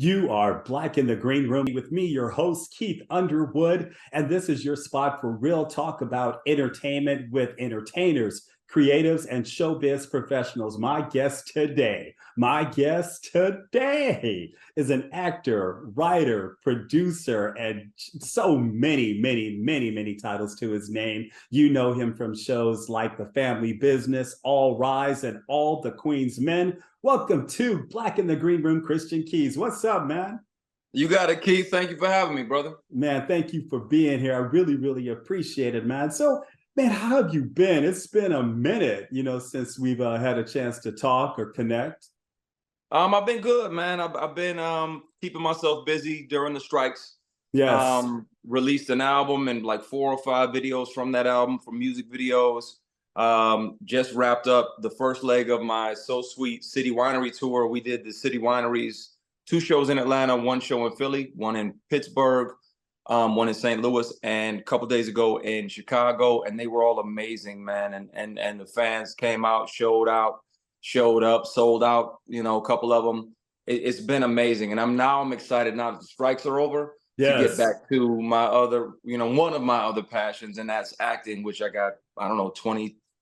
You are Black in the Green Room with me, your host, Keith Underwood. And this is your spot for real talk about entertainment with entertainers, creatives, and showbiz professionals. My guest today is an actor, writer, producer, and so many titles to his name. You know him from shows like The Family Business, All Rise, and All the Queen's Men. Welcome to Black in the Green Room, Christian Keys. What's up, man? You got it, Keith. Thank you for having me, brother. Man, thank you for being here. I really appreciate it, man. So, man, how have you been? It's been a minute, since we've had a chance to talk or connect. I've been good, man. I've been keeping myself busy during the strikes. Yes. Released an album and like 4 or 5 videos from that album, for music videos. Just wrapped up the first leg of my So Sweet City Winery tour. We did the city wineries, 2 shows in Atlanta, 1 show in Philly, 1 in Pittsburgh, 1 in St. Louis, and a couple days ago in Chicago. And they were all amazing, man. And the fans came out, showed up, sold out, a couple of them. It's been amazing. And I'm excited now that the strikes are over. Yes. To get back to my other, one of my other passions, and that's acting, which I got,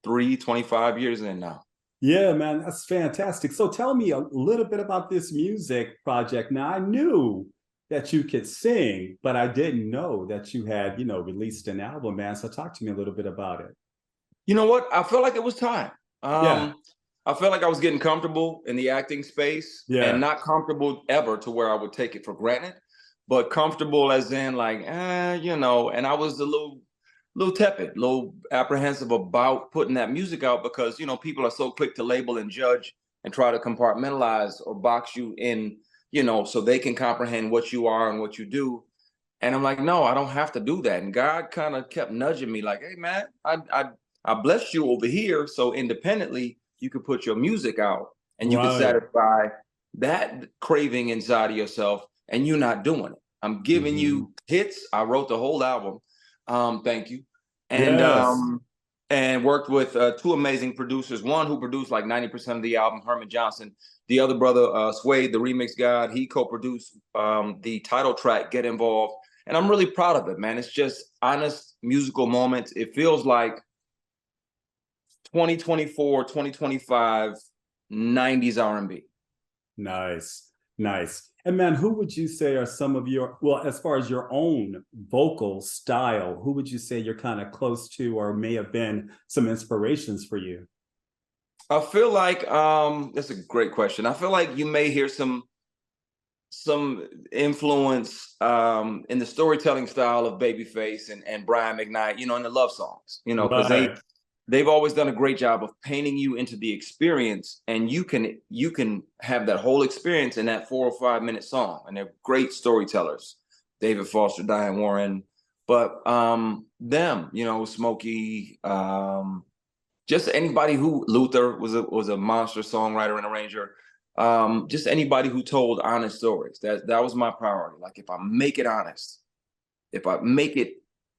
25 years in now. Yeah, man, that's fantastic. So tell me a little bit about this music project. Now, I knew that you could sing, but I didn't know that you had, released an album, man. So talk to me a little bit about it. You know what? I felt like it was time. Yeah. I felt like I was getting comfortable in the acting space, Yeah. and not comfortable ever to where I would take it for granted, but comfortable as in like, and I was a little tepid, a little apprehensive about putting that music out because, people are so quick to label and judge and try to compartmentalize or box you in, so they can comprehend what you are and what you do. And I'm like, no, I don't have to do that. And God kind of kept nudging me like, hey, man, I blessed you over here. So independently, you could put your music out and you can satisfy that craving inside of yourself, and you're not doing it. I'm giving you hits. I wrote the whole album. Thank you. And Yes. And worked with 2 amazing producers. One who produced like 90% of the album, Herman Johnson. The other brother, Suede, the remix god, he co-produced the title track, Get Involved. And I'm really proud of it, man. It's just honest musical moments. It feels like 2024, 2025, 90s R&B. Nice. And man, who would you say are some of your, well, as far as your own vocal style, who would you say you're kind of close to or may have been some inspirations for you? I feel like that's a great question. I feel like you may hear some influence in the storytelling style of Babyface and Brian McKnight, in the love songs, because they've always done a great job of painting you into the experience, and you can have that whole experience in that 4 or 5 minute song. And they're great storytellers, David Foster, Diane Warren, but them, Smokey, just anybody who, Luther was a monster songwriter and arranger. Just anybody who told honest stories. That was my priority. Like, if I make it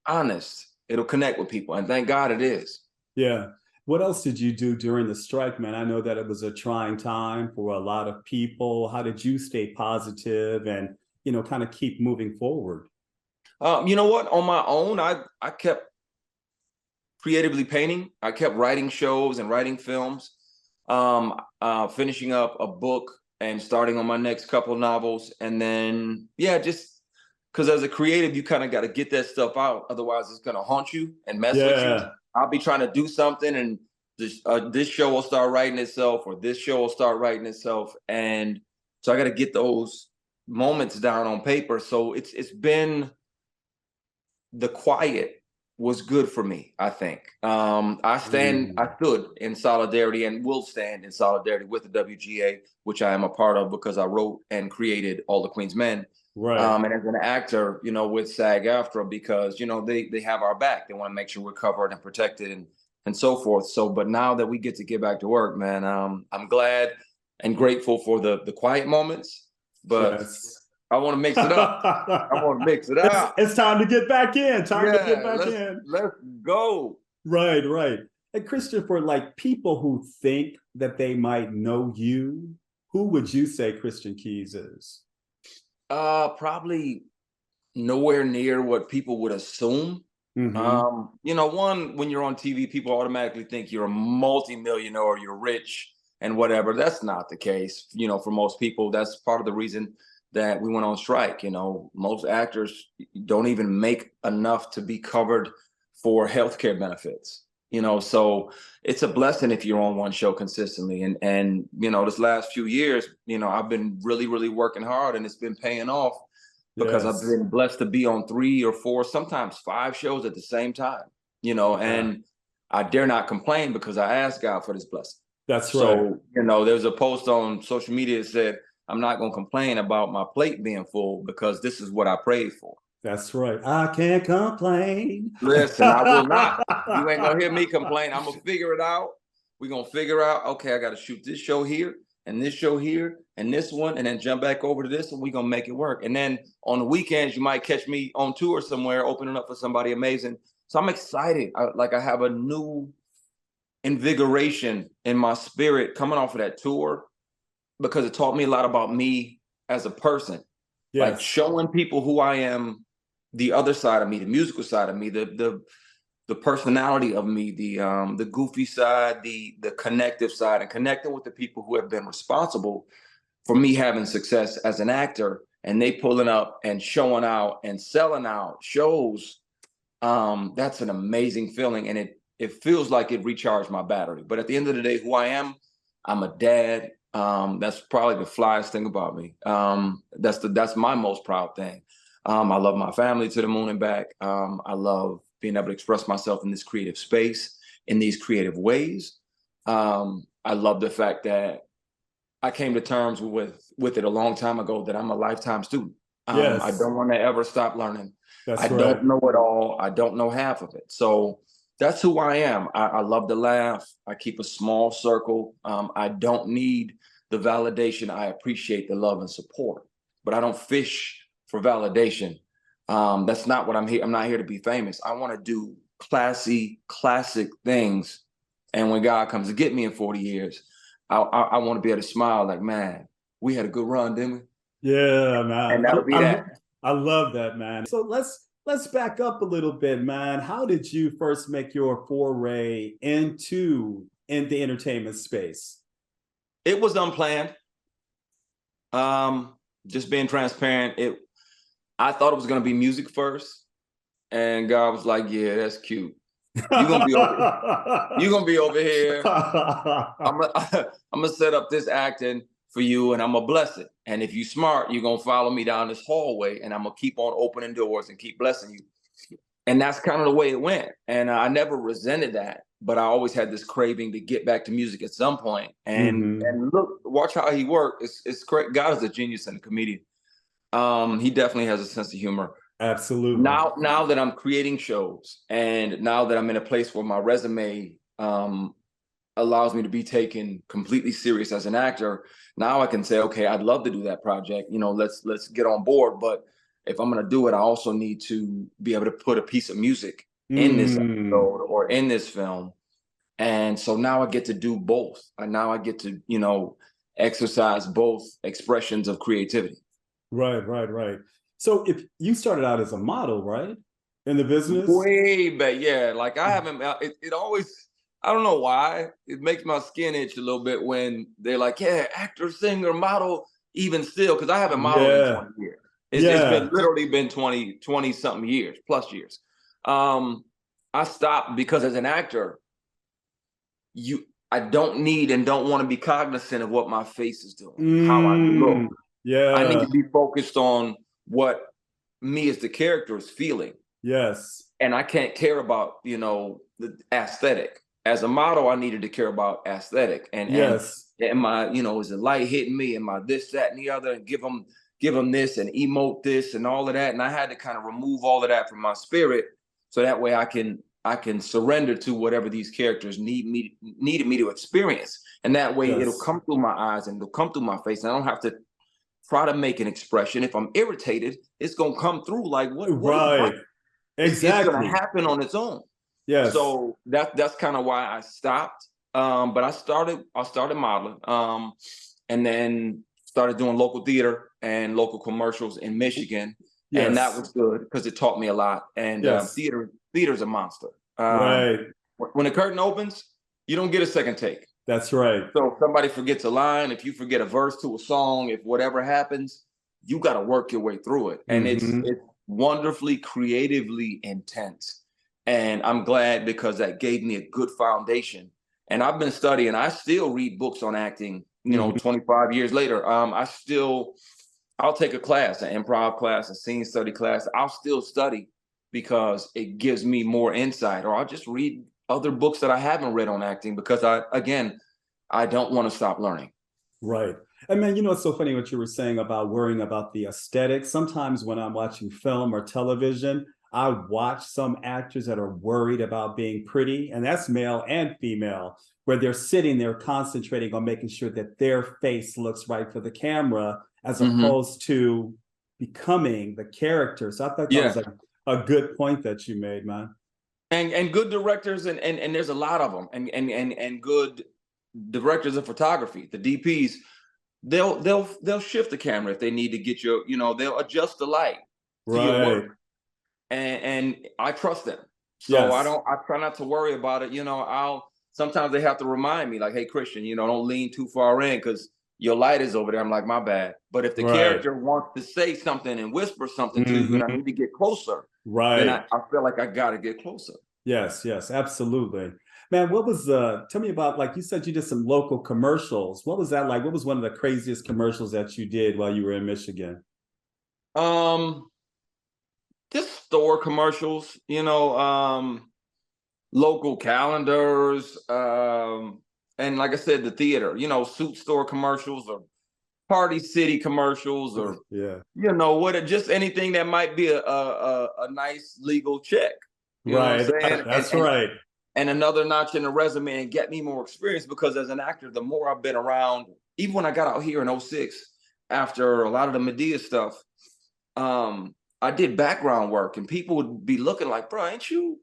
honest, it'll connect with people, and thank God it is. Yeah. What else did you do during the strike, man? I know that it was a trying time for a lot of people. How did you stay positive and, kind of keep moving forward? You know what? On my own, I kept creatively painting. I kept writing shows and writing films, finishing up a book and starting on my next couple novels. And then, just because as a creative, you kind of got to get that stuff out. Otherwise, it's going to haunt you and mess with you. I'll be trying to do something, and this show will start writing itself, or this show will start writing itself. And so I got to get those moments down on paper. So it's been, the quiet was good for me, I think. I stood in solidarity and will stand in solidarity with the WGA, which I am a part of because I wrote and created All the Queen's Men. Right. And as an actor, with SAG-AFTRA, because, they have our back. They want to make sure we're covered and protected and so forth. So, but now that we get to get back to work, man, I'm glad and grateful for the quiet moments, but I want to mix it up. It's time to get back in. Let's go. Right. And Christian, for like people who think that they might know you, who would you say Christian Keys is? Probably nowhere near what people would assume. Hmm. You know, one, when you're on TV, people automatically think you're a multimillionaire or you're rich and whatever. That's not the case. You know, for most people, that's part of the reason that we went on strike. You know, most actors don't even make enough to be covered for healthcare benefits. You know, so it's a blessing if you're on one show consistently. And you know, this last few years, you know, I've been really, really working hard, and it's been paying off because I've Yes, been blessed to be on 3 or 4, sometimes 5 shows at the same time, you know, yeah, and I dare not complain because I asked God for this blessing. that's right. So, you know, there's a post on social media that said, I'm not going to complain about my plate being full because this is what I prayed for. That's right. I can't complain. Listen, I will not. You ain't gonna hear me complain. I'm gonna figure it out. We're gonna figure out, okay, I gotta shoot this show here and this show here and this one, and then jump back over to this, and we're gonna make it work. And then on the weekends, you might catch me on tour somewhere, opening up for somebody amazing. So I'm excited. I have a new invigoration in my spirit coming off of that tour because it taught me a lot about me as a person, like Yes, showing people who I am, the other side of me, the musical side of me, the personality of me, the goofy side, the connective side, and connecting with the people who have been responsible for me having success as an actor, and they pulling up and showing out and selling out shows. That's an amazing feeling, and it feels like it recharged my battery. But at the end of the day, who I am, I'm a dad. That's probably the flyest thing about me. That's my most proud thing. I love my family to the moon and back. I love being able to express myself in this creative space, in these creative ways. I love the fact that I came to terms with it a long time ago, that I'm a lifetime student. I yes, don't want to ever stop learning. I that's right. don't know it all. I don't know half of it. So that's who I am. I love to laugh. I keep a small circle. I don't need the validation. I appreciate the love and support, but I don't fish for validation. That's not what I'm here. I'm not here to be famous. I want to do classy, classic things. And when God comes to get me in 40 years, I want to be able to smile like, man, we had a good run, didn't we? Yeah, And man. that'll be that. I love that, man. So let's back up a little bit, man. How did you first make your foray in the entertainment space? It was unplanned. Just being transparent. I thought it was gonna be music first, and God was like, "Yeah, that's cute. You're gonna be over. You're gonna be over here. I'm gonna I'm gonna set up this acting for you, and I'm gonna bless it. And if you smart, you're gonna follow me down this hallway, and I'm gonna keep on opening doors and keep blessing you." And that's kind of the way it went. And I never resented that, but I always had this craving to get back to music at some point. Hmm. And look, watch how he worked. It's great. God is a genius and a comedian. He definitely has a sense of humor. Absolutely. Now that I'm creating shows, and now that I'm in a place where my resume allows me to be taken completely serious as an actor, now I can say, okay, I'd love to do that project. You know, let's get on board. But if I'm going to do it, I also need to be able to put a piece of music in this Mm. episode or in this film. And so now I get to do both. And now I get to, you know, exercise both expressions of creativity. Right, right, right. So if you started out as a model, right? In the business? Way back, yeah. Like I haven't. It always. I don't know why. It makes my skin itch a little bit when they're like, "Yeah, actor, singer, model." Even still, because I haven't modeled in Yeah. 20 years. It's been Yeah. literally been 20 something years, plus years. Um, I stopped because as an actor, I don't need and don't want to be cognizant of what my face is doing, how I look. Mm. I need Yeah. to be focused on what me as the character is feeling, Yes. and I can't care about, you know, the aesthetic. As a model, I needed to care about aesthetic, and Yes. am I, you know, is the light hitting me? Am I this, that, and the other? And give them this and emote this and all of that. And I had to kind of remove all of that from my spirit, so that way I can surrender to whatever these characters needed me to experience, and that way it'll Yes. come through my eyes and it'll come through my face, and I don't have to try to make an expression. If I'm irritated, it's gonna come through like what is right. Right. It's gonna Exactly. happen on its own. Yes. So that's kind of why I stopped. But I started modeling. And then started doing local theater and local commercials in Michigan. And that was good because it taught me a lot. And theater's a monster. Right. When the curtain opens, you don't get a second take. That's right. So if somebody forgets a line, if you forget a verse to a song, if whatever happens, you got to work your way through it. And it's wonderfully creatively intense. And I'm glad because that gave me a good foundation. And I've been studying. I still read books on acting, 25 years later. I'll take a class, an improv class, a scene study class. I'll still study because it gives me more insight, or I'll just read other books that I haven't read on acting because I don't want to stop learning. Right. And man, it's so funny what you were saying about worrying about the aesthetic. Sometimes when I'm watching film or television, I watch some actors that are worried about being pretty, and that's male and female, where they're sitting there concentrating on making sure that their face looks right for the camera, as opposed to becoming the character. So I thought that was a good point that you made, man. And good directors, and there's a lot of them, and good directors of photography, the DPs, they'll shift the camera if they need to get your, they'll adjust the light to your work. And I trust them. So I try not to worry about it. Sometimes they have to remind me, like, hey, Christian, don't lean too far in because your light is over there. I'm like, my bad. But if the character wants to say something and whisper something to you and I need to get closer, then I feel like I got to get closer. Yes, absolutely. Man, what was, tell me about, like you said, you did some local commercials. What was that like? What was one of the craziest commercials that you did while you were in Michigan? Just store commercials, local calendars, and like I said, the theater, suit store commercials or Party City commercials, or just anything that might be a nice legal check. You know what I'm saying? That's right. And another notch in the resume and get me more experience, because as an actor, the more I've been around, even when I got out here in 06, after a lot of the Medea stuff, I did background work and people would be looking like, bro, ain't you?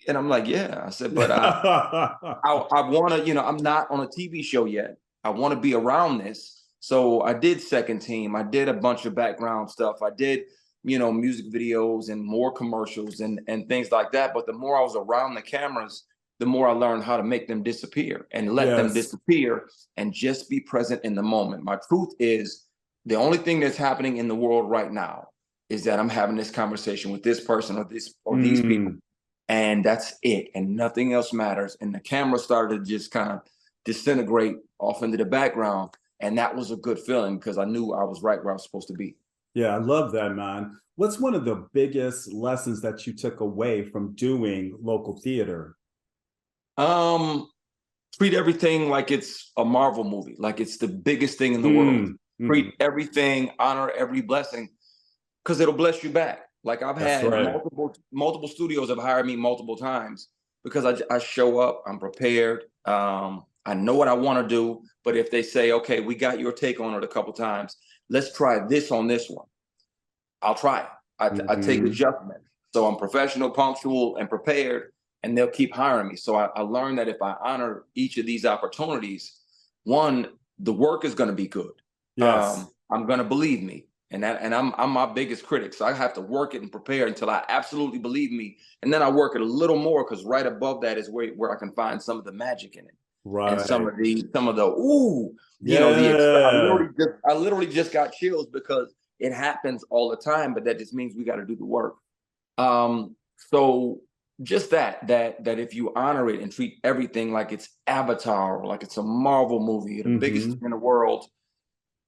And I'm like, yeah. I said, but I want to, I'm not on a TV show yet. I want to be around this. So I did second team. I did a bunch of background stuff. I did, music videos and more commercials and things like that. But the more I was around the cameras, the more I learned how to make them disappear and let them disappear and just be present in the moment. My truth is, the only thing that's happening in the world right now is that I'm having this conversation with this person or these people. And that's it. And nothing else matters. And the camera started to just kind of disintegrate off into the background. And that was a good feeling because I knew I was right where I was supposed to be. Yeah, I love that, man. What's one of the biggest lessons that you took away from doing local theater? Treat everything like it's a Marvel movie, like it's the biggest thing in the world. Treat everything, honor every blessing, because it'll bless you back. Like I've had multiple studios have hired me multiple times because I show up, I'm prepared. I know what I want to do, but if they say, okay, we got your take on it a couple times, let's try this on this one, I'll try it. I take adjustment. So I'm professional, punctual, and prepared, and they'll keep hiring me. So I learned that if I honor each of these opportunities, one, the work is going to be good. I'm going to believe me. And I'm my biggest critic. So I have to work it and prepare until I absolutely believe me. And then I work it a little more because right above that is where I can find some of the magic in it. Right. And some of the I literally just got chills because it happens all the time, but that just means we got to do the work. So just that if you honor it and treat everything like it's Avatar, or like it's a Marvel movie, the biggest thing in the world,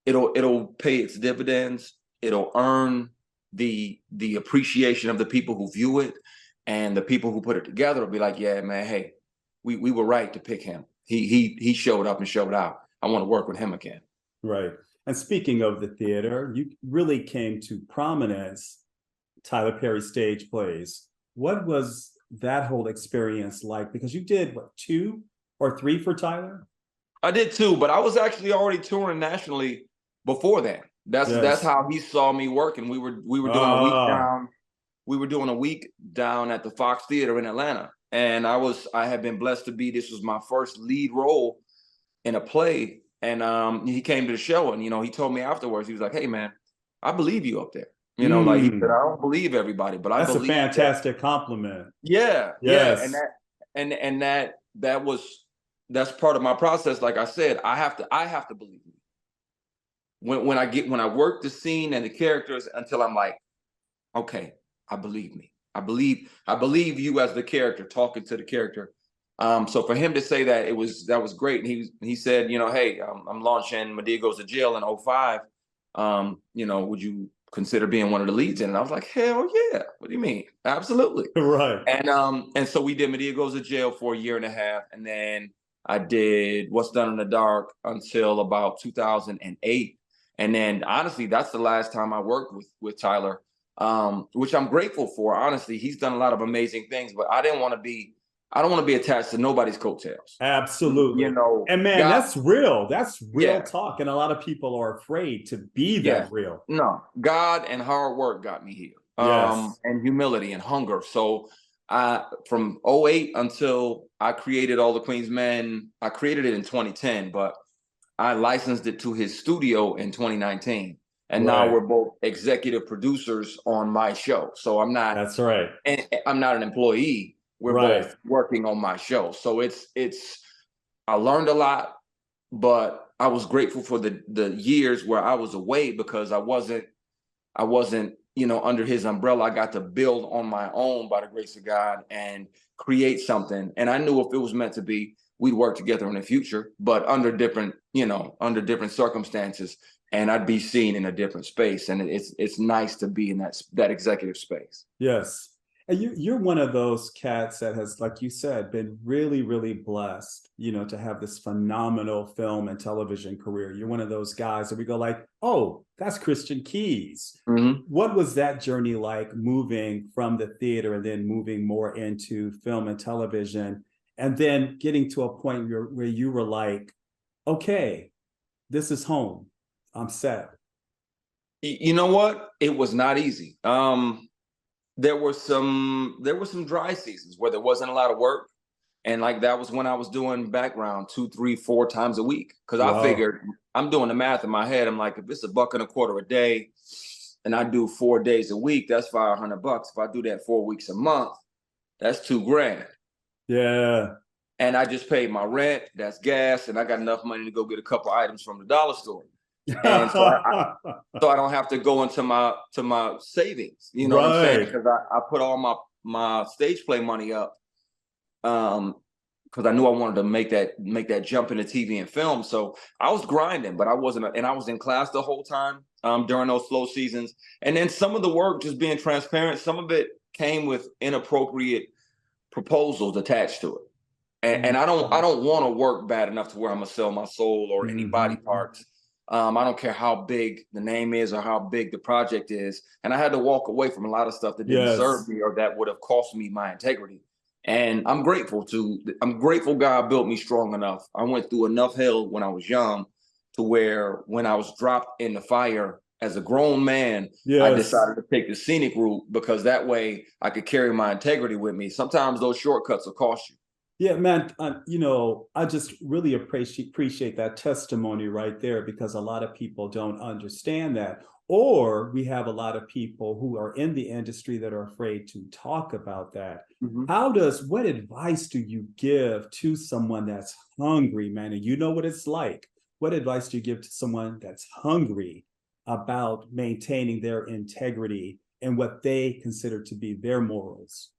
it'll pay its dividends. It'll earn the appreciation of the people who view it, and the people who put it together will be like, yeah, man, hey, we were right to pick him. He showed up and showed out. I want to work with him again. Right. And speaking of the theater, you really came to prominence, Tyler Perry stage plays. What was that whole experience like? Because you did, what, 2 or 3 for Tyler? I did 2, but I was actually already touring nationally before that. That's how he saw me working. We were doing a week down. We were doing a week down at the Fox Theater in Atlanta, and I had been blessed to be. This was my first lead role in a play, And he came to the show, and he told me afterwards, he was like, "Hey man, I believe you up there." Like he said, Mm, "I don't believe everybody, but I that's a believe that." fantastic compliment. Yeah, yeah, and Yes. that's part of my process. Like I said, I have to believe me when I work the scene and the characters until I'm like, okay, I believe me. I believe you as the character talking to the character. So for him to say that, that was great. And he said, hey, I'm launching Medea Goes to Jail in '05. Would you consider being one of the leads in it? And I was like, hell yeah. What do you mean? Absolutely. Right. And so we did Medea Goes to Jail for a year and a half, and then I did What's Done in the Dark until about 2008. And then honestly, that's the last time I worked with Tyler, which I'm grateful for. Honestly, he's done a lot of amazing things, but I don't want to be attached to nobody's coattails. Absolutely. And man, God, that's real. That's real yeah, talk. And a lot of people are afraid to be yeah, that real. no, God and hard work got me here. Yes. And humility and hunger. So from '08 until I created All the Queen's Men, I created it in 2010, but I licensed it to his studio in 2019. And now Right. we're both executive producers on my show. So That's right. I'm not an employee. We're Right. both working on my show. So I learned a lot, but I was grateful for the years where I was away because I wasn't under his umbrella. I got to build on my own by the grace of God and create something. And I knew if it was meant to be, we'd work together in the future, but under different circumstances, and I'd be seen in a different space. And it's nice to be in that executive space. Yes. And you're one of those cats that has, like you said, been really, really blessed, to have this phenomenal film and television career. You're one of those guys that we go like, oh, that's Christian Keys. Mm-hmm. What was that journey like, moving from the theater and then moving more into film and television, and then getting to a point where you were like, okay, this is home. I'm set. You know what? It was not easy. There were some dry seasons where there wasn't a lot of work, and like that was when I was doing background 2, 3, 4 times a week, because I Wow. figured, I'm doing the math in my head. I'm like, if it's $1.25 a day and I do 4 days a week, that's $500. If I do that 4 weeks a month, that's $2,000. Yeah. And I just paid my rent, that's gas, and I got enough money to go get a couple items from the dollar store. And so I don't have to go into my savings. You know what I'm saying? Right. Because I put all my stage play money up, because I knew I wanted to make that jump into TV and film. So I was grinding, but I wasn't, and I was in class the whole time during those slow seasons. And then some of the work, just being transparent, some of it came with inappropriate proposals attached to it. And I don't want to work bad enough to where I'm gonna sell my soul or any body Mhm. parts. I don't care how big the name is or how big the project is. And I had to walk away from a lot of stuff that didn't serve Yes. me or that would have cost me my integrity. And I'm grateful God built me strong enough. I went through enough hell when I was young to where when I was dropped in the fire as a grown man, I Yes. decided to take the scenic route because that way I could carry my integrity with me. Sometimes those shortcuts will cost you. Yeah, man. I just really appreciate that testimony right there, because a lot of people don't understand that. Or we have a lot of people who are in the industry that are afraid to talk about that. Mhm. What advice do you give to someone that's hungry, man? And you know what it's like. What advice do you give to someone that's hungry about maintaining their integrity and what they consider to be their morals?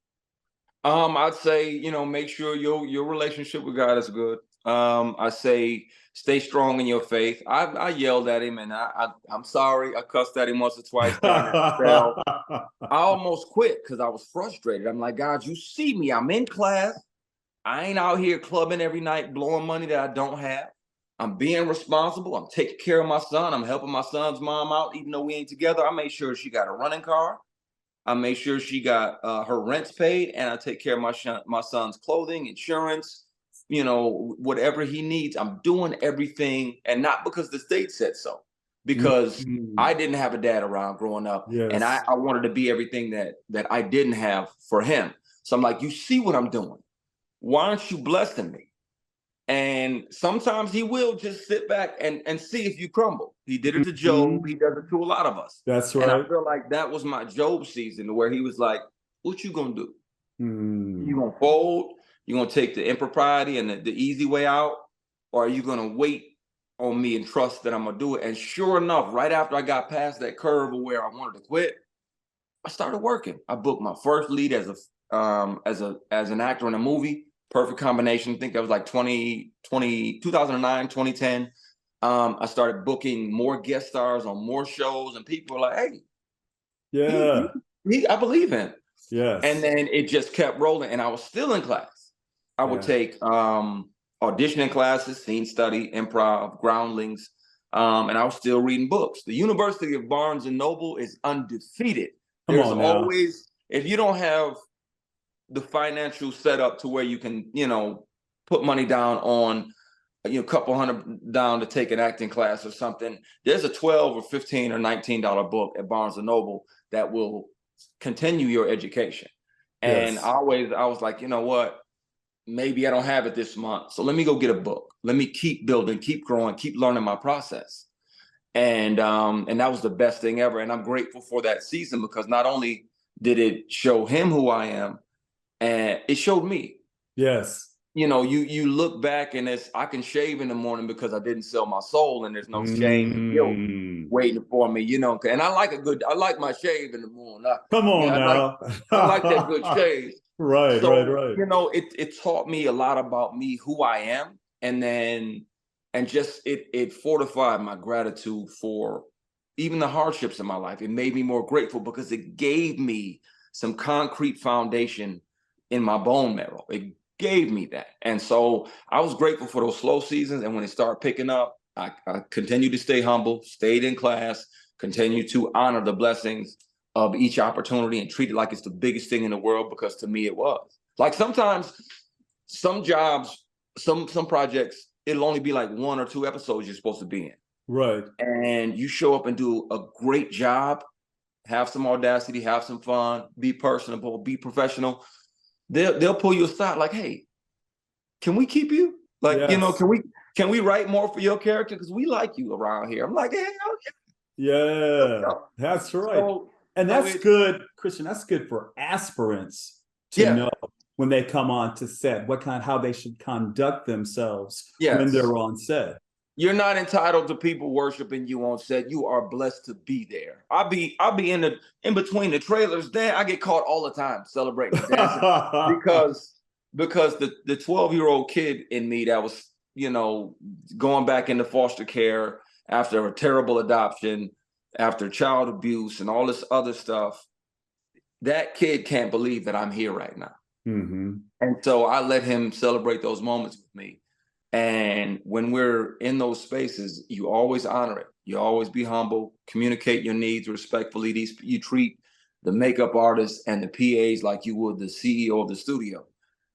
I'd say, make sure your relationship with God is good. I say stay strong in your faith. I yelled at him, and I'm sorry. I cussed at him once or twice during that spell. I almost quit because I was frustrated. I'm like, God, you see me. I'm in class. I ain't out here clubbing every night, blowing money that I don't have. I'm being responsible. I'm taking care of my son. I'm helping my son's mom out, even though we ain't together. I made sure she got a running car. I make sure she got her rents paid, and I take care of my son's clothing, insurance, whatever he needs. I'm doing everything, and not because the state said so, because Mhm. I didn't have a dad around growing up, and I, Yes. I wanted to be everything that I didn't have for him. So I'm like, you see what I'm doing? Why aren't you blessing me? And sometimes he will just sit back and see if you crumble. He did it to Job. Mhm. He does it to a lot of us. That's And I right. feel like that was my Job season where he was like, what you gonna do? You Mm. gonna fold? You gonna take the impropriety and the easy way out? Or are you gonna wait on me and trust that I'm gonna do it? And sure enough, right after I got past that curve of where I wanted to quit, I started working. I booked my first lead as an actor in a movie. Perfect combination. I think that was like 2009, 2010. I started booking more guest stars on more shows, and people were like, "Hey, he, Yeah. I believe him." And Yes. then it just kept rolling, and I was still in class. I would Yeah. take auditioning classes, scene study, improv, groundlings, and I was still reading books. The University of Barnes and Noble is undefeated. Come There's on now. always, if you don't have the financial setup to where you can, put money down on, a couple hundred down to take an acting class or something, there's a 12 or 15 or $19 book at Barnes and Noble that will continue your education. And Yes. I was like, you know what? Maybe I don't have it this month. So let me go get a book. Let me keep building, keep growing, keep learning my process. And that was the best thing ever. And I'm grateful for that season because not only did it show him who I am, and it showed me. Yes. You look back and I can shave in the morning because I didn't sell my soul, and there's no shame and guilt Mm. waiting for me. And I like my shave in the morning. Come on I like now. I like that good shave. Right, right, So, right. it taught me a lot about me, who I am, and just it fortified my gratitude for even the hardships in my life. It made me more grateful because it gave me some concrete foundation in my bone marrow. It gave me that. And so I was grateful for those slow seasons. And when it started picking up, I continued to stay humble, stayed in class, continued to honor the blessings of each opportunity and treat it like it's the biggest thing in the world, because to me it was. Like sometimes some jobs, some projects, it'll only be like 1 or 2 episodes you're supposed to be in. Right. And you show up and do a great job, have some audacity, have some fun, be personable, be professional. They'll pull you aside like, hey, can we keep you? Like, Yes. can we write more for your character? Because we like you around here. I'm like, hey, Yeah. okay. That's right. So And so that's it good, Christian. That's good for aspirants to yeah, know when they come on to set, how they should conduct themselves when yes. they're on set. You're not entitled to people worshiping you on set. You are blessed to be there. I'll be in between the trailers. Then I get caught all the time celebrating and dancing because the 12-year-old kid in me that was, going back into foster care after a terrible adoption, after child abuse and all this other stuff, that kid can't believe that I'm here right now. Mm-hmm. And so I let him celebrate those moments with me. And when we're in those spaces, you always honor it. You always be humble, communicate your needs respectfully. You treat the makeup artists and the PAs like you would the CEO of the studio.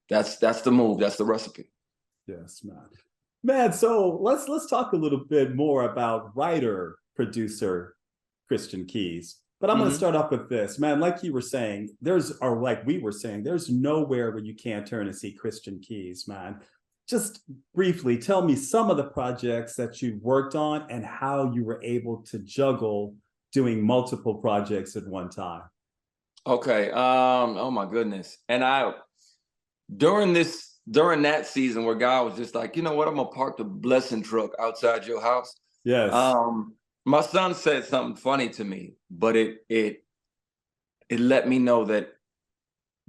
That's the move. That's the recipe. Yes, man. Man, so let's talk a little bit more about writer, producer Christian Keys. But I'm going to Mm-hmm. start off with this, man. Like you were saying, like we were saying, there's nowhere where you can't turn and see Christian Keys, man. Just briefly, tell me some of the projects that you worked on and how you were able to juggle doing multiple projects at one time. Okay. Oh my goodness. And during that season where God was just like, you know what, I'm gonna park the blessing truck outside your house. Yes. Um, my son said something funny to me, but it let me know that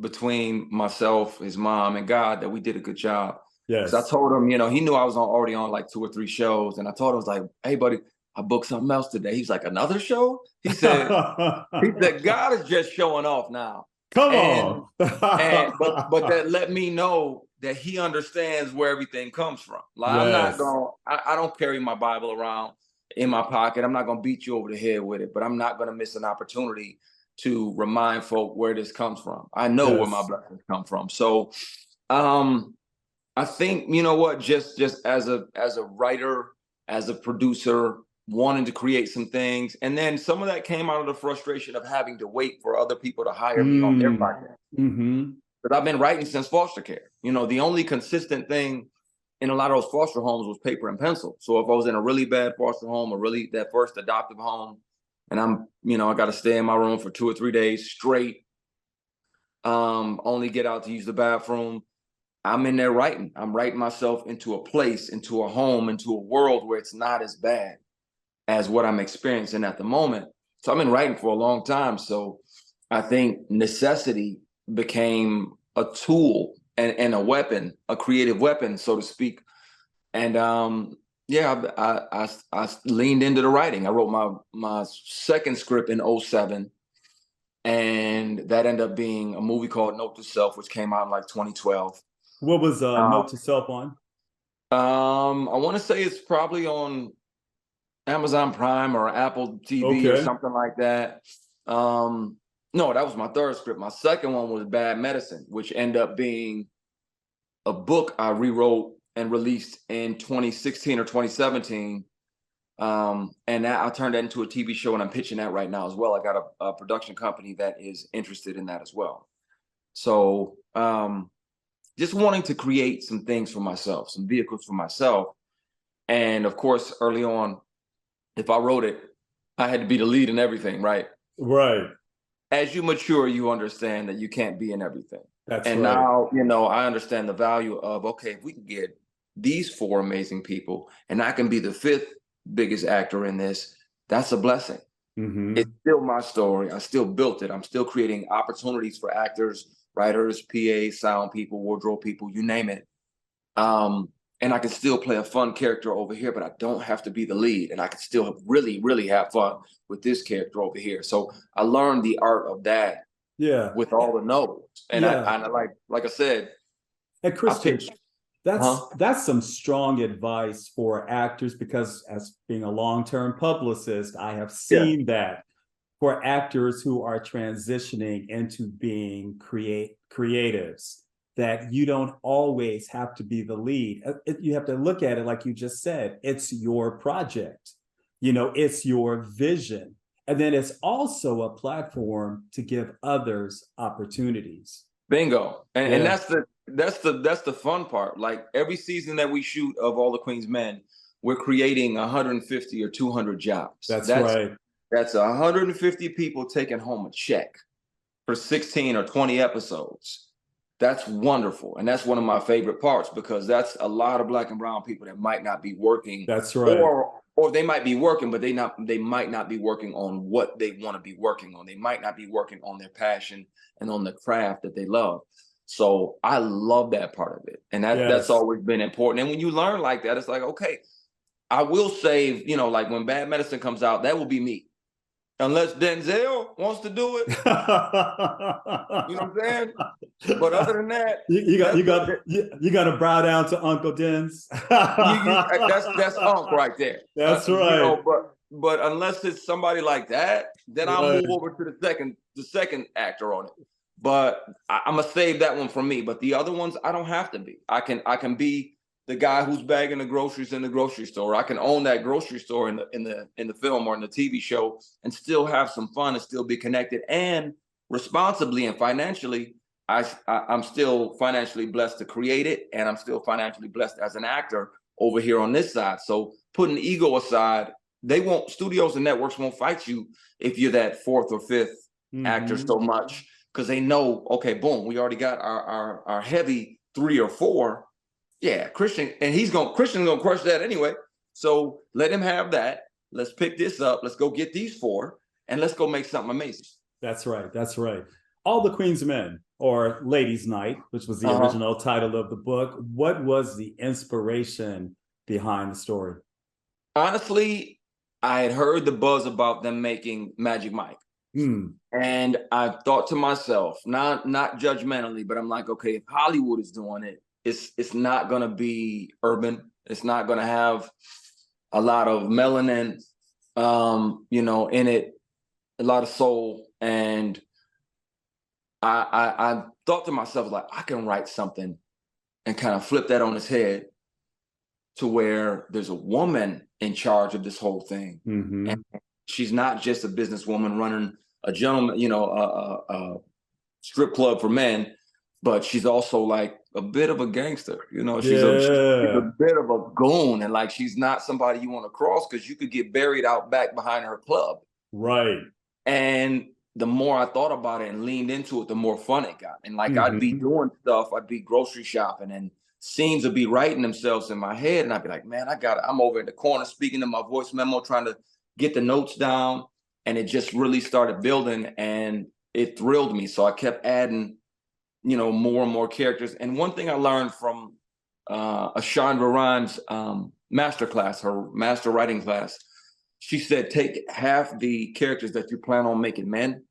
between myself, his mom, and God, that we did a good job. Because I Yes. told him, he knew I was already on like 2 or 3 shows, and I told him, I was like, "Hey, buddy, I booked something else today." He's like, "Another show?" He said, "God is just showing off now," Come and on. but that let me know that he understands where everything comes from. Like I'm not Yes. going, I don't carry my Bible around in my pocket. I'm not gonna beat you over the head with it, but I'm not gonna miss an opportunity to remind folk where this comes from. I know where my Yes. blessings come from. So I think, you know what, just as a writer, as a producer, wanting to create some things. And then some of that came out of the frustration of having to wait for other people to hire me on their Mm. project. Mm-hmm. But I've been writing since foster care. The only consistent thing in a lot of those foster homes was paper and pencil. So if I was in a really bad foster home, or really that first adoptive home, and I'm, I got to stay in my room for 2 or 3 days straight, only get out to use the bathroom, I'm in there writing. I'm writing myself into a place, into a home, into a world where it's not as bad as what I'm experiencing at the moment. So I've been writing for a long time. So I think necessity became a tool and a weapon, a creative weapon, so to speak. And I leaned into the writing. I wrote my second script in '07, and that ended up being a movie called Note to Self, which came out in like 2012. What was Note to Self on? I want to say it's probably on Amazon Prime or Apple TV or something like that. No, that was my third script. My second one was Bad Medicine, which ended up being a book I rewrote and released in 2016 or 2017. And that, I turned that into a TV show, and I'm pitching that right now as well. I got a production company that is interested in that as well. So just wanting to create some things for myself, some vehicles for myself. And of course, early on, if I wrote it, I had to be the lead in everything, right? Right. As you mature, you understand that you can't be in everything. That's and right. now, I understand the value of, okay, if we can get these 4 amazing people and I can be the 5th biggest actor in this, that's a blessing. Mm-hmm. It's still my story. I still built it. I'm still creating opportunities for actors, writers, PAs, sound people, wardrobe people, you name it. And I can still play a fun character over here, but I don't have to be the lead. And I can still really, really have fun with this character over here. So I learned the art of that. Yeah. With all the notes. And I like I said, and Christian, that's some strong advice for actors, because as being a long-term publicist, I have seen that for actors who are transitioning into being creatives, that you don't always have to be the lead. You have to look at it like you just said. It's your project. It's your vision. And then it's also a platform to give others opportunities. Bingo. And that's the fun part. Like every season that we shoot of All the Queen's Men, we're creating 150 or 200 jobs. That's right. That's 150 people taking home a check for 16 or 20 episodes. That's wonderful. And that's one of my favorite parts, because that's a lot of Black and brown people that might not be working. That's right. Or they might be working, but they might not be working on what they want to be working on. They might not be working on their passion and on the craft that they love. So I love that part of it. And that's always been important. And when you learn like that, it's like, okay, I will save, like when Bad Medicine comes out, that will be me. Unless Denzel wants to do it. You know what I'm saying? But other than that, you got to bow down to Uncle Denz. That's Unc right there. That's right. But unless it's somebody like that, then I'll move over to the second actor on it. But I'm gonna save that one for me. But the other ones, I don't have to be. I can be the guy who's bagging the groceries in the grocery store. I can own that grocery store in the film or in the TV show, and still have some fun and still be connected, and responsibly and financially. I'm still financially blessed to create it, and I'm still financially blessed as an actor over here on this side. So putting ego aside, studios and networks won't fight you if you're that 4th or 5th actor so much, because they know, okay, boom, we already got our heavy 3 or 4. Yeah, Christian's gonna crush that anyway. So let him have that. Let's pick this up. Let's go get these 4, and let's go make something amazing. That's right. That's right. All the Queen's Men, or Ladies' Night, which was the original title of the book. What was the inspiration behind the story? Honestly, I had heard the buzz about them making Magic Mike. And I thought to myself, not judgmentally, but I'm like, okay, if Hollywood is doing it, it's not going to be urban. It's not going to have a lot of melanin, in it, a lot of soul. And I thought to myself, like, I can write something and kind of flip that on its head to where there's a woman in charge of this whole thing. And she's not just a businesswoman running a strip club for men. but she's also like a bit of a gangster. You know, she's a Yeah. bit of a goon, and like she's not somebody you want to cross because you could get buried out back behind her club. Right. And the more I thought about it and leaned into it, the more fun it got. And like I'd be Hmm. doing stuff, I'd be grocery shopping, and scenes would be writing themselves in my head. And I'd be like, man, I'm over in the corner speaking to my voice memo, trying to get the notes down. And it just really started building and it thrilled me. So I kept adding, more and more characters. And one thing I learned from Ashandra Rhimes' master class, her master writing class, she said, take half the characters that you plan on making men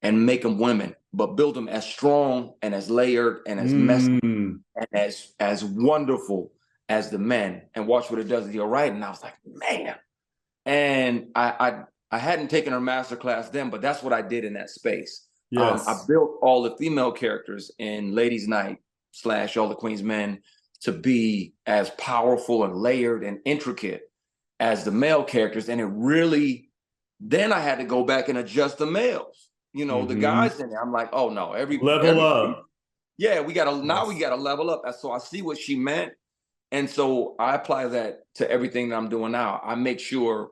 and make them women, but build them as strong and as layered and as messy Mm. and as wonderful as the men, and watch what it does to your writing. And I was like, man. And I hadn't taken her master class then, but that's what I did in that space. I Yes. built all the female characters in Ladies Night / All the Queen's Men to be as powerful and layered and intricate as the male characters. And it really, then I had to go back and adjust the males, the Hmm. guys in there. I'm like, oh no, Level everybody, up. yeah, now we Yes. gotta level up. So I see what she meant. And so I apply that to everything that I'm doing now. I make sure,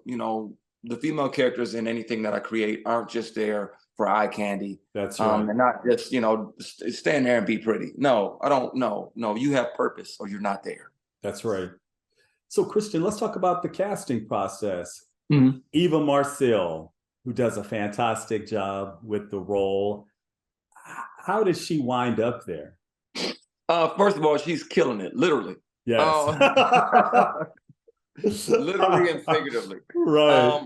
the female characters in anything that I create aren't just there for eye candy. That's right. And not just, stand there and be pretty. No, I don't. No, you have purpose or you're not there. That's right. So, Christian, let's talk about the casting process. Mhm. Eva Marcille, who does a fantastic job with the role. How did she wind up there? First of all, she's killing it, literally. Yes. Uh, literally and figuratively. Right.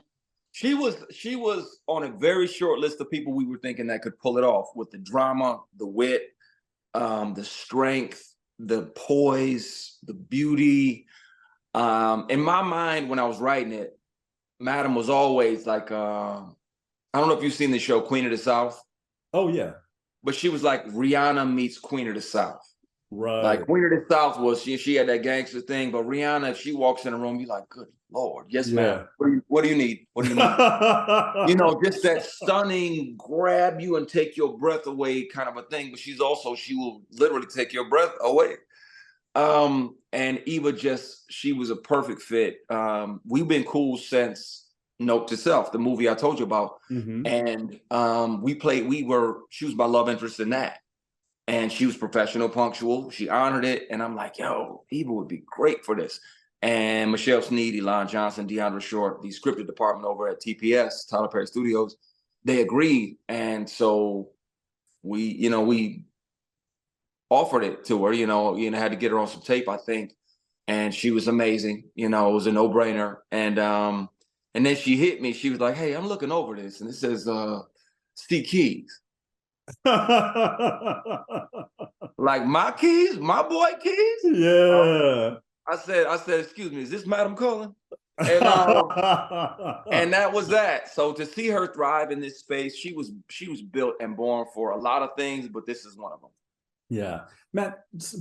She was on a very short list of people we were thinking that could pull it off with the drama, the wit, the strength, the poise, the beauty. In my mind, when I was writing it, Madam was always like, I don't know if you've seen the show Queen of the South, Oh, yeah. but she was like Rihanna meets Queen of the South. Like Right. Queen of the South was she had that gangster thing, but Rihanna, if she walks in a room, you're like, good Lord, yes, ma'am. Yeah. What do you need? What do you need? Just that stunning, grab you and take your breath away kind of a thing. But she will literally take your breath away. And Eva she was a perfect fit. We've been cool since Note to Self, the movie I told you about. Hmm. And she was my love interest in that. And she was professional, punctual. She honored it. And I'm like, yo, Eva would be great for this. And Michelle Sneed, Elon Johnson, Deandra Short, the scripted department over at TPS, Tyler Perry Studios, they agreed. And so we offered it to her, had to get her on some tape, I think. And she was amazing. It was a no-brainer. And then she hit me. She was like, hey, I'm looking over this. And it says Steve Keys. Like my keys, my boy keys. Yeah. I said, excuse me, is this Madam calling? And and that was that. So to see her thrive in this space, she was built and born for a lot of things, but this is one of them. Yeah. Matt,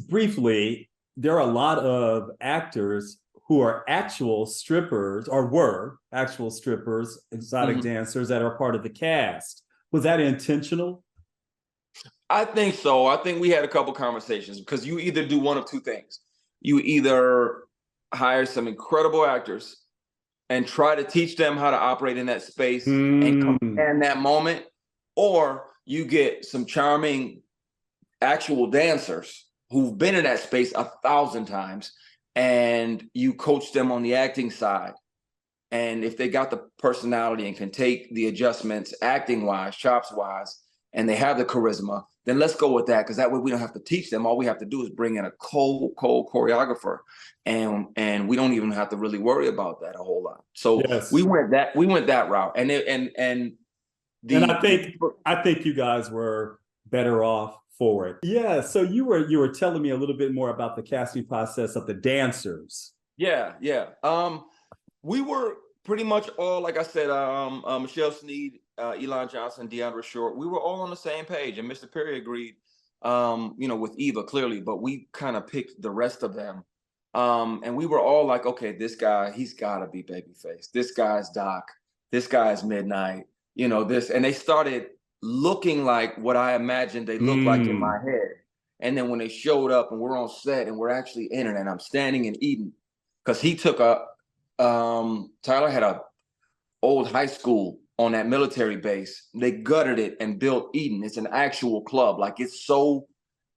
briefly, there are a lot of actors who are actual strippers or were actual strippers, exotic dancers that are part of the cast. Was that intentional? I think so. I think we had a couple conversations because you either do one of two things. You either hire some incredible actors and try to teach them how to operate in that space and command that moment, or you get some charming actual dancers who've been in that space 1,000 times and you coach them on the acting side. And if they got the personality and can take the adjustments acting wise, chops wise, and they have the charisma, then let's go with that, because that way we don't have to teach them. All we have to do is bring in a cold choreographer, and we don't even have to really worry about that a whole lot. So Yes. we went that route, and I think you guys were better off for it. Yeah. So you were telling me a little bit more about the casting process of the dancers. Yeah. We were pretty much all, like I said, Michelle Sneed, Elon Johnson, Deandra Short, we were all on the same page, and Mr. Perry agreed, with Eva clearly, but we kind of picked the rest of them. And we were all like, okay, this guy, he's gotta be babyface. This guy's Doc, this guy's Midnight, and they started looking like what I imagined they looked like in my head. And then when they showed up and we're on set and we're actually in it and I'm standing and eating, because he took Tyler had a old high school on that military base. They gutted it and built Eden. It's an actual club. Like, it's so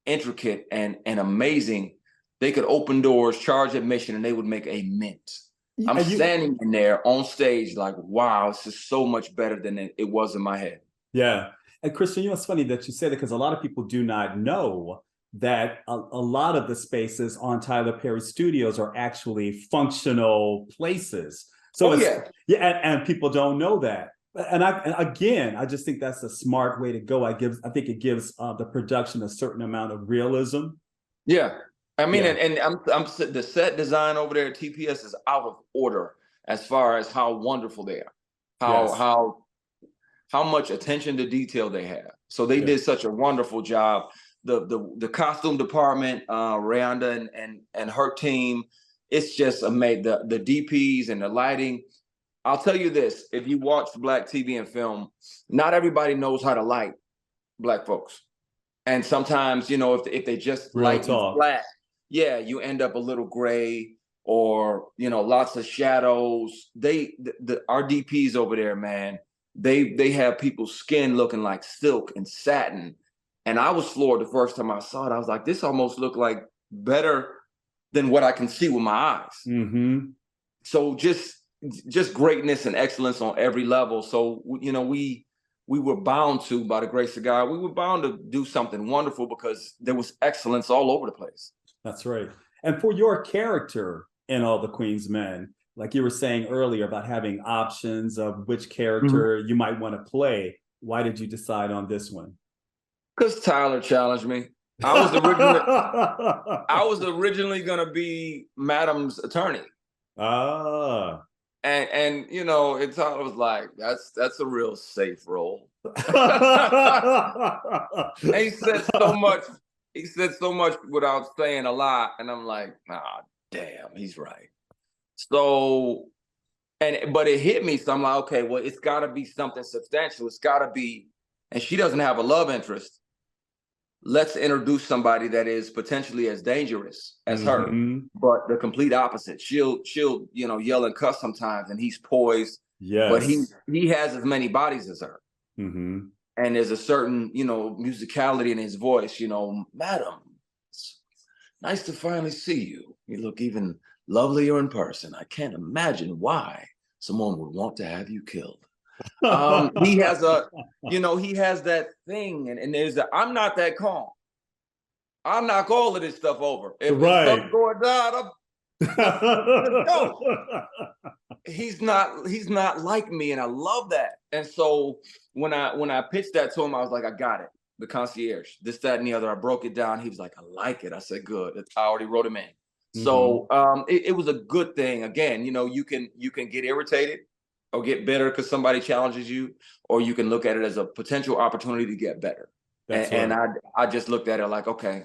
intricate and amazing. They could open doors, charge admission, and they would make a mint. I'm standing in there on stage like, wow, this is so much better than it was in my head. Yeah. And Christian, you know, it's funny that you say that, because a lot of people do not know that a lot of the spaces on Tyler Perry Studios are actually functional places. So and people don't know that. And I just think that's a smart way to go. I think it gives the production a certain amount of realism. Yeah. I mean, and I'm the set design over there at TPS is out of order as far as how wonderful they are, how much attention to detail they have. So they did such a wonderful job. The costume department, Rhonda and her team, it's just amazing. The DPs and the lighting. I'll tell you this: if you watch Black TV and film, not everybody knows how to light Black folks, and sometimes, you know, if they just light you flat, you end up a little gray, or, you know, lots of shadows. Our DPs over there, man, they have people's skin looking like silk and satin. And I was floored the first time I saw it. I was like, this almost looked like better than what I can see with my eyes. Mm-hmm. So just greatness and excellence on every level. So, you know, we were bound to, by the grace of God, we were bound to do something wonderful, because there was excellence all over the place. That's right. And for your character in All the Queen's Men, like you were saying earlier about having options of which character you might want to play, why did you decide on this one? Because Tyler challenged me. I was originally gonna be Madam's attorney. Ah. And you know, and Tyler was like, that's a real safe role. And he said so much. He said so much without saying a lot, and I'm like, nah, damn, he's right. So, but it hit me. So I'm like, okay, well, it's got to be something substantial. It's got to be, and she doesn't have a love interest. Let's introduce somebody that is potentially as dangerous as her, but the complete opposite. She'll you know, yell and cuss sometimes, and he's poised. Yes, but he has as many bodies as her. Mm-hmm. And there's a certain, you know, musicality in his voice. You know, Madam, it's nice to finally see you. You look even lovelier in person. I can't imagine why someone would want to have you killed. He has that thing, and there's I'm not that calm. I knock all of this stuff over. If stuff's going down, he's not like me, and I love that. And so when I pitched that to him, I was like, I got it. The concierge, this, that, and the other. I broke it down. He was like, I like it. I said, good. I already wrote him in. So it was a good thing. Again, you know, you can get irritated or get bitter because somebody challenges you, or you can look at it as a potential opportunity to get better. And I just looked at it like, okay,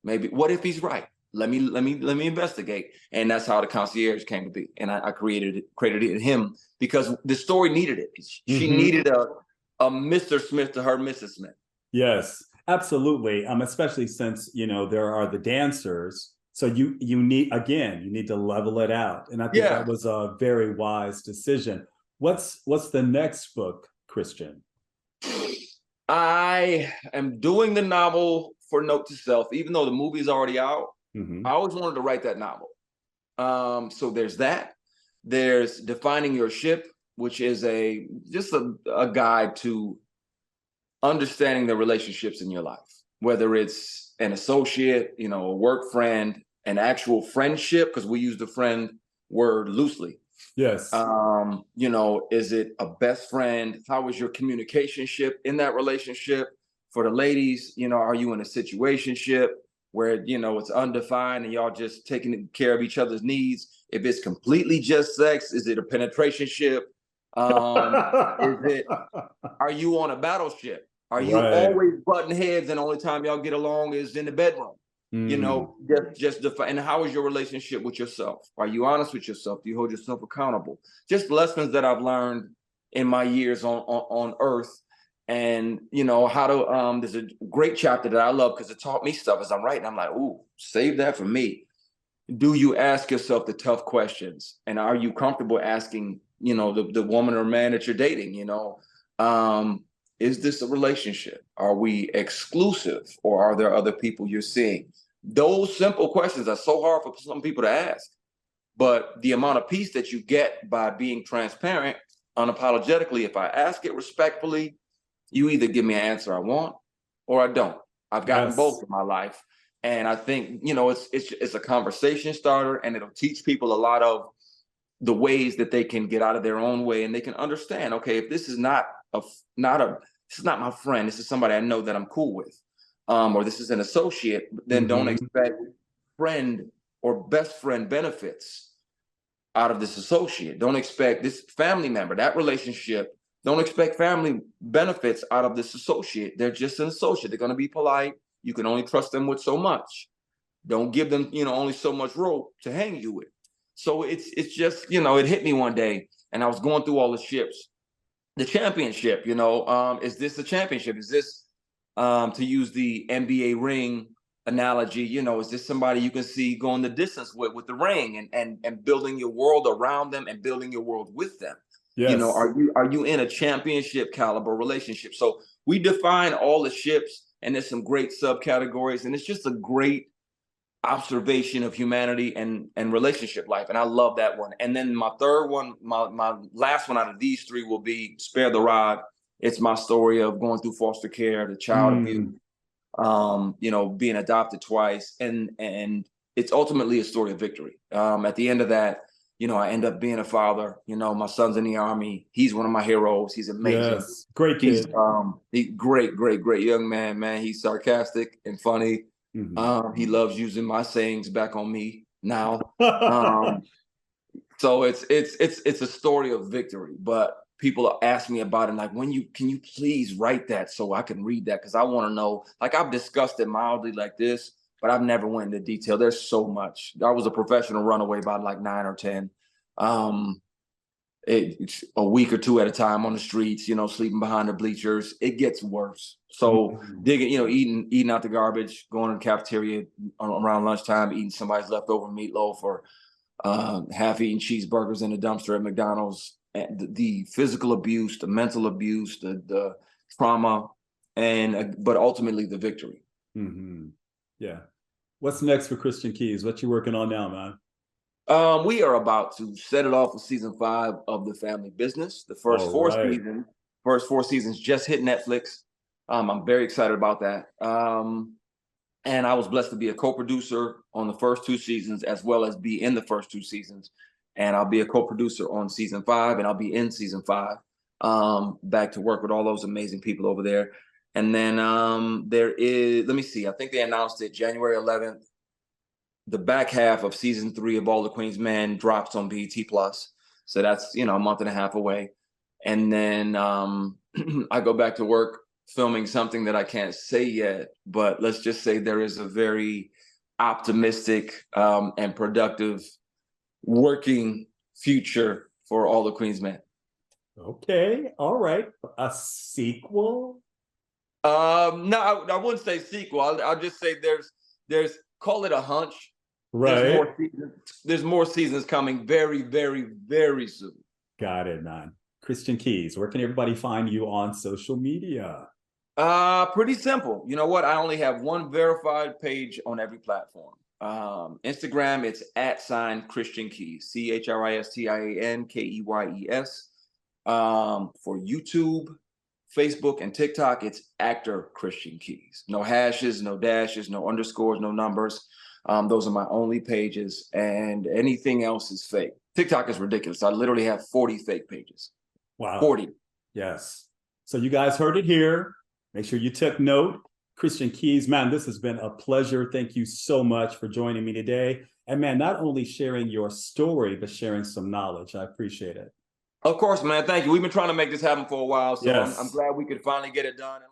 maybe, what if he's right? Let me investigate. And that's how the concierge came to be. And I credited him because the story needed it. She needed a Mr. Smith to her Mrs. Smith. Yes, absolutely. Especially since, you know, there are the dancers. So you need to level it out. And I think that was a very wise decision. What's the next book, Christian? I am doing the novel for Note to Self, even though the movie is already out. I always wanted to write that novel. So there's that. There's Defining Your Ship, which is just a guide to understanding the relationships in your life, whether it's an associate, you know, a work friend, an actual friendship, because we use the friend word loosely. Yes. You know, is it a best friend? How is your communication ship in that relationship? For the ladies, you know, are you in a situationship where, you know, it's undefined and y'all just taking care of each other's needs? If it's completely just sex, is it a penetration ship? Are you on a battleship? Are you always butting heads and the only time y'all get along is in the bedroom? You know, just define. And how is your relationship with yourself? Are you honest with yourself? Do you hold yourself accountable? Just lessons that I've learned in my years on Earth. And how to there's a great chapter that I love because it taught me stuff as I'm writing. I'm like, ooh, save that for me. Do you ask yourself the tough questions? And are you comfortable asking, the woman or man that you're dating, is this a relationship? Are we exclusive, or are there other people you're seeing? Those simple questions are so hard for some people to ask. But the amount of peace that you get by being transparent, unapologetically, if I ask it respectfully, you either give me an answer I want or I don't. I've gotten both in my life. And I think, it's a conversation starter, and it'll teach people a lot of the ways that they can get out of their own way, and they can understand, okay, if this is not my friend, this is somebody I know that I'm cool with, or this is an associate, then don't expect friend or best friend benefits out of this associate. Don't expect this family member, that relationship. Don't expect family benefits out of this associate. They're just an associate. They're going to be polite. You can only trust them with so much. Don't give them, only so much rope to hang you with. So it's just, it hit me one day, and I was going through all the ships. The championship, is this a championship? Is this, to use the NBA ring analogy, is this somebody you can see going the distance with the ring, and building your world around them and building your world with them? Yes. Are you in a championship caliber relationship? So we define all the ships, and there's some great subcategories, and it's just a great observation of humanity and relationship life. And I love that one. And then my third one, my last one out of these three will be Spare the Rod. It's my story of going through foster care, the child abuse, being adopted twice. And it's ultimately a story of victory. At the end of that, I end up being a father. My son's in the Army. He's one of my heroes. He's amazing. Yes. Great kid. He's great young man. He's sarcastic and funny. He loves using my sayings back on me now. So it's a story of victory. But people ask me about it, like, can you please write that so I can read that? Because I want to know. Like, I've discussed it mildly like this, but I've never went into detail. There's so much. I was a professional runaway by like 9 or 10. It's a week or two at a time on the streets, sleeping behind the bleachers. It gets worse. So digging, eating out the garbage, going to the cafeteria around lunchtime, eating somebody's leftover meatloaf, or half-eaten cheeseburgers in the dumpster at McDonald's. And the physical abuse, the mental abuse, the trauma, but ultimately the victory. Yeah. What's next for Christian Keys? What you working on now, man? We are about to set it off with season 5 of The Family Business. The first four seasons just hit Netflix. I'm very excited about that. And I was blessed to be a co-producer on the first 2 seasons, as well as be in the first 2 seasons. And I'll be a co-producer on season 5, and I'll be in season 5. Back to work with all those amazing people over there. And then there is, let me see, I think they announced it January 11th. The back half of season 3 of All the Queen's Men drops on BET Plus. So that's, a month and a half away. And then I go back to work filming something that I can't say yet, but let's just say there is a very optimistic and productive working future for All the Queen's Men. Okay. All right. A sequel? No, I wouldn't say sequel. I'll just say there's call it a hunch. Right. There's more seasons coming very, very, very soon. Got it, man. Christian Keys, where can everybody find you on social media? Pretty simple. You know what? I only have one verified page on every platform. Instagram, it's @Christian Keys, ChristianKeyes. For YouTube, Facebook, and TikTok, it's actor Christian Keys. No hashes, no dashes, no underscores, no numbers. Those are my only pages, and anything else is fake. TikTok is ridiculous. I literally have 40 fake pages. Wow. 40. Yes. So you guys heard it here. Make sure you took note. Christian Keys, man, this has been a pleasure. Thank you so much for joining me today. And man, not only sharing your story, but sharing some knowledge. I appreciate it. Of course, man. Thank you. We've been trying to make this happen for a while, so yes. I'm glad we could finally get it done.